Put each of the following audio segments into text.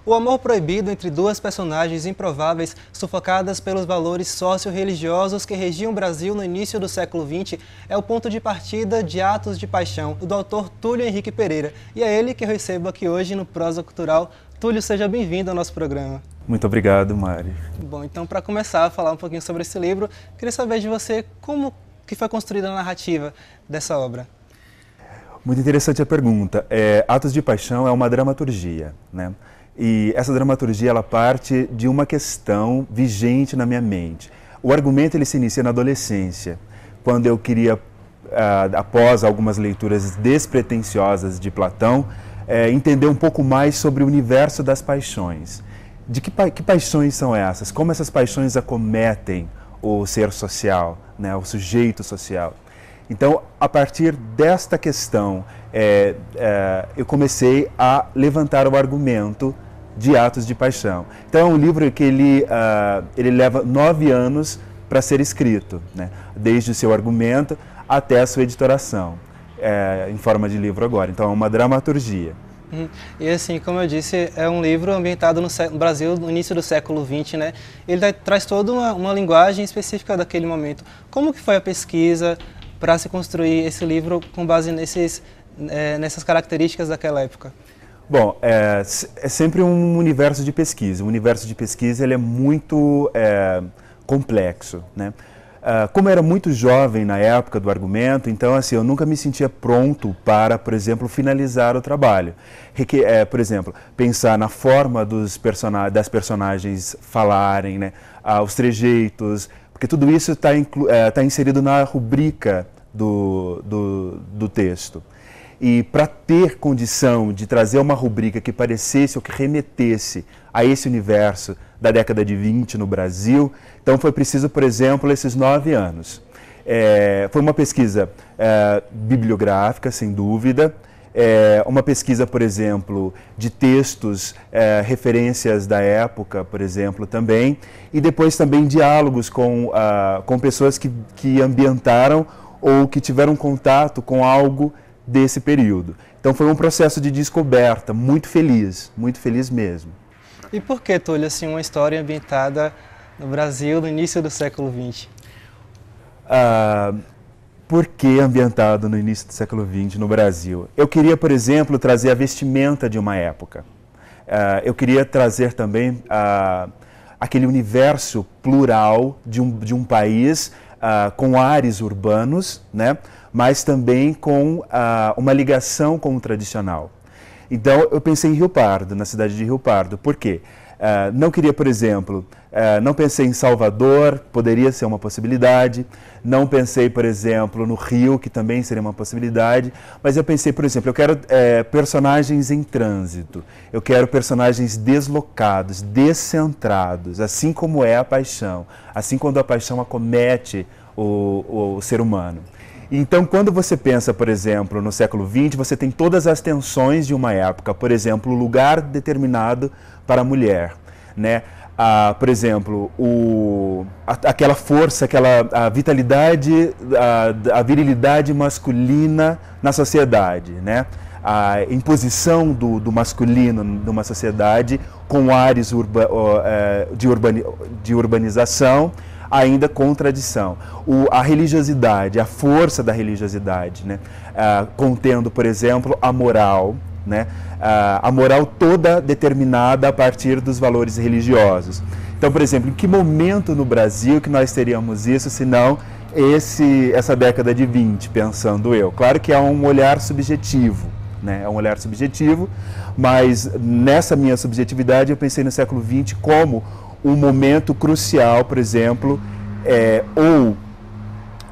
O amor proibido entre duas personagens improváveis, sufocadas pelos valores socio-religiosos que regiam o Brasil no início do século XX, é o ponto de partida de Atos de Paixão, do autor Túlio Henrique Pereira. E é ele que eu recebo aqui hoje no Prosa Cultural. Túlio, seja bem-vindo ao nosso programa. Muito obrigado, Mari. Bom, então para começar a falar um pouquinho sobre esse livro, queria saber de você como que foi construída a narrativa dessa obra. Muito interessante a pergunta. Atos de Paixão é uma dramaturgia, né? E essa dramaturgia ela parte de uma questão vigente na minha mente. O argumento ele se inicia na adolescência, quando eu queria, após algumas leituras despretensiosas de Platão, entender um pouco mais sobre o universo das paixões. De que paixões são essas? Como essas paixões acometem o ser social, né, o sujeito social? Então, a partir desta questão, eu comecei a levantar o argumento de Atos de Paixão. Então, é um livro que ele leva 9 anos para ser escrito, né? Desde o seu argumento até a sua editoração, em forma de livro agora. Então, é uma dramaturgia. E assim, como eu disse, é um livro ambientado no Brasil no início do século XX, né? Ele traz toda uma linguagem específica daquele momento. Como que foi a pesquisa para se construir esse livro com base nessas características daquela época? Bom, é sempre um universo de pesquisa. O universo de pesquisa ele é muito complexo, né? Como eu era muito jovem na época do argumento, então assim, eu nunca me sentia pronto para, por exemplo, finalizar o trabalho. Por exemplo, pensar na forma das personagens falarem, né? Os trejeitos, porque tudo isso está inserido na rubrica do texto. E para ter condição de trazer uma rubrica que parecesse ou que remetesse a esse universo da década de 20 no Brasil, então foi preciso, por exemplo, esses 9 anos. Foi uma pesquisa bibliográfica, sem dúvida, uma pesquisa, por exemplo, de textos, referências da época, por exemplo, também, e depois também diálogos com pessoas que ambientaram ou que tiveram contato com algo desse período. Então foi um processo de descoberta muito feliz mesmo. E por que, Túlio, assim, uma história ambientada no Brasil no início do século XX? Por que ambientado no início do século XX no Brasil? Eu queria, por exemplo, trazer a vestimenta de uma época. Eu queria trazer também aquele universo plural de um país com ares urbanos, né? Mas também com uma ligação com o tradicional. Então, eu pensei em Rio Pardo, na cidade de Rio Pardo. Por quê? Não queria, por exemplo, não pensei em Salvador, poderia ser uma possibilidade. Não pensei, por exemplo, no Rio, que também seria uma possibilidade. Mas eu pensei, por exemplo, eu quero personagens em trânsito. Eu quero personagens deslocados, descentrados, assim como é a paixão. Assim quando a paixão acomete o ser humano. Então, quando você pensa, por exemplo, no século XX, você tem todas as tensões de uma época. Por exemplo, o lugar determinado para a mulher, né? Por exemplo, aquela força, a vitalidade, a virilidade masculina na sociedade, né? A imposição do masculino numa sociedade com ares de urbanização, ainda com tradição. A religiosidade, a força da religiosidade, né? Contendo, por exemplo, a moral, né? A moral toda determinada a partir dos valores religiosos. Então, por exemplo, em que momento no Brasil que nós teríamos isso, se não essa década de 20, pensando eu? Claro que é um olhar subjetivo, né? É um olhar subjetivo, mas nessa minha subjetividade eu pensei no século XX como um momento crucial, por exemplo, ou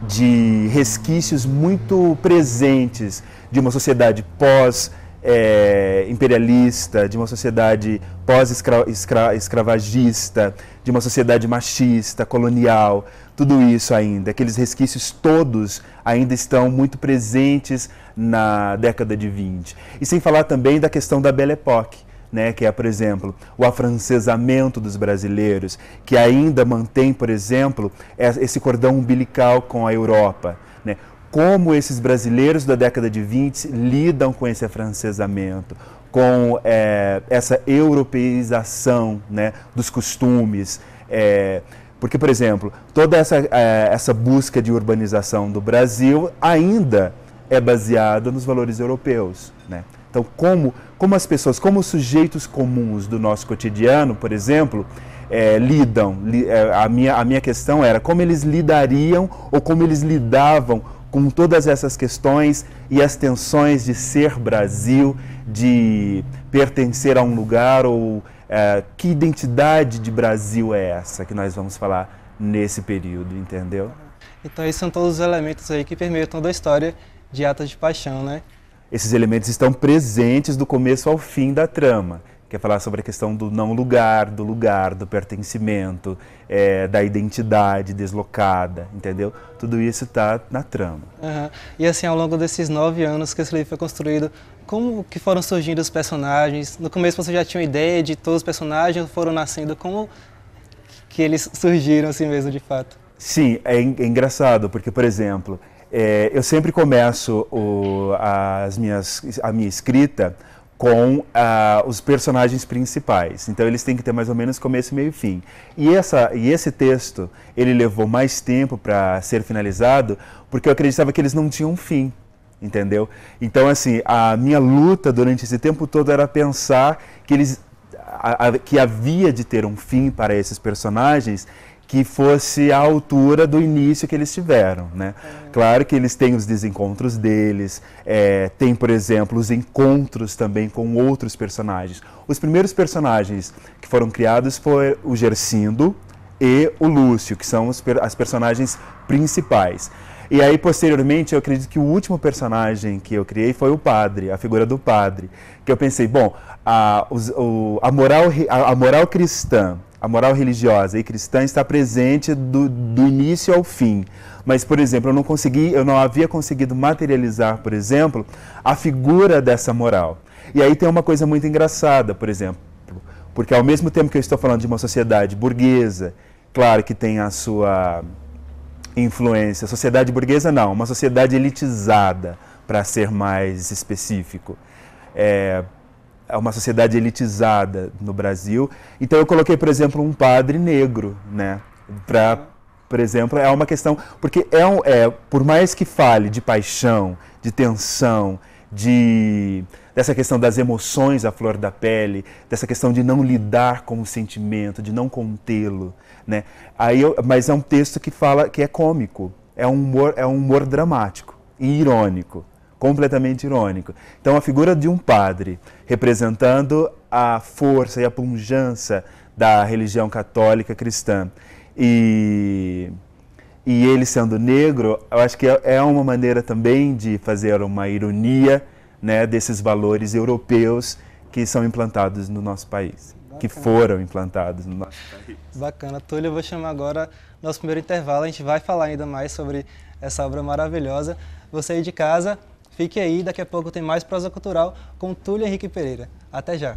de resquícios muito presentes de uma sociedade pós-imperialista, de uma sociedade pós-escravagista, de uma sociedade machista, colonial, tudo isso ainda, aqueles resquícios todos ainda estão muito presentes na década de 20. E sem falar também da questão da Belle Époque, né, que é, por exemplo, o afrancesamento dos brasileiros, que ainda mantém, por exemplo, esse cordão umbilical com a Europa, né? Como esses brasileiros da década de 20 lidam com esse afrancesamento, com essa europeização, né, dos costumes, porque, por exemplo, toda essa busca de urbanização do Brasil ainda é baseada nos valores europeus, né? Então, como as pessoas, como os sujeitos comuns do nosso cotidiano, por exemplo, lidam, a minha questão era como eles lidariam ou como eles lidavam com todas essas questões e as tensões de ser Brasil, de pertencer a um lugar ou que identidade de Brasil é essa que nós vamos falar nesse período, entendeu? Então esses são todos os elementos aí que permeiam toda a história de Atos de Paixão, né? Esses elementos estão presentes do começo ao fim da trama, que é falar sobre a questão do não lugar, do pertencimento, da identidade deslocada, entendeu? Tudo isso está na trama. Uhum. E assim, ao longo desses 9 anos que esse livro foi construído, como que foram surgindo os personagens? No começo você já tinha uma ideia de todos os personagens, foram nascendo, como que eles surgiram assim mesmo de fato? Sim, é engraçado, porque, por exemplo, eu sempre começo a minha escrita com os personagens principais. Então eles têm que ter mais ou menos começo, meio e fim. E esse texto, ele levou mais tempo para ser finalizado, porque eu acreditava que eles não tinham fim, entendeu? Então, assim, a minha luta durante esse tempo todo era pensar que havia de ter um fim para esses personagens que fosse à altura do início que eles tiveram, né? Claro que eles têm os desencontros deles, tem, por exemplo, os encontros também com outros personagens. Os primeiros personagens que foram criados foram o Gercindo e o Lúcio, que são as personagens principais. E aí, posteriormente, eu acredito que o último personagem que eu criei foi o padre, a figura do padre, que eu pensei, bom, a moral cristã, a moral religiosa e cristã está presente do início ao fim. Mas, por exemplo, eu não havia conseguido materializar, por exemplo, a figura dessa moral. E aí tem uma coisa muito engraçada, por exemplo, porque ao mesmo tempo que eu estou falando de uma sociedade burguesa, claro que tem a sua influência, sociedade burguesa não, uma sociedade elitizada, para ser mais específico. É uma sociedade elitizada no Brasil. Então eu coloquei, por exemplo, um padre negro, né? Por exemplo, é uma questão, porque por mais que fale de paixão, de tensão, dessa questão das emoções à flor da pele, dessa questão de não lidar com o sentimento, de não contê-lo, né? Mas é um texto que fala que é cômico, é um humor dramático e irônico. Completamente irônico. Então, a figura de um padre representando a força e a pujança da religião católica cristã e ele sendo negro, eu acho que é uma maneira também de fazer uma ironia, né, desses valores europeus que são implantados no nosso país, que foram implantados no nosso país. Bacana. Túlio, eu vou chamar agora nosso primeiro intervalo, a gente vai falar ainda mais sobre essa obra maravilhosa. Você aí de casa, fique aí, daqui a pouco tem mais prosa cultural com Túlio Henrique Pereira. Até já!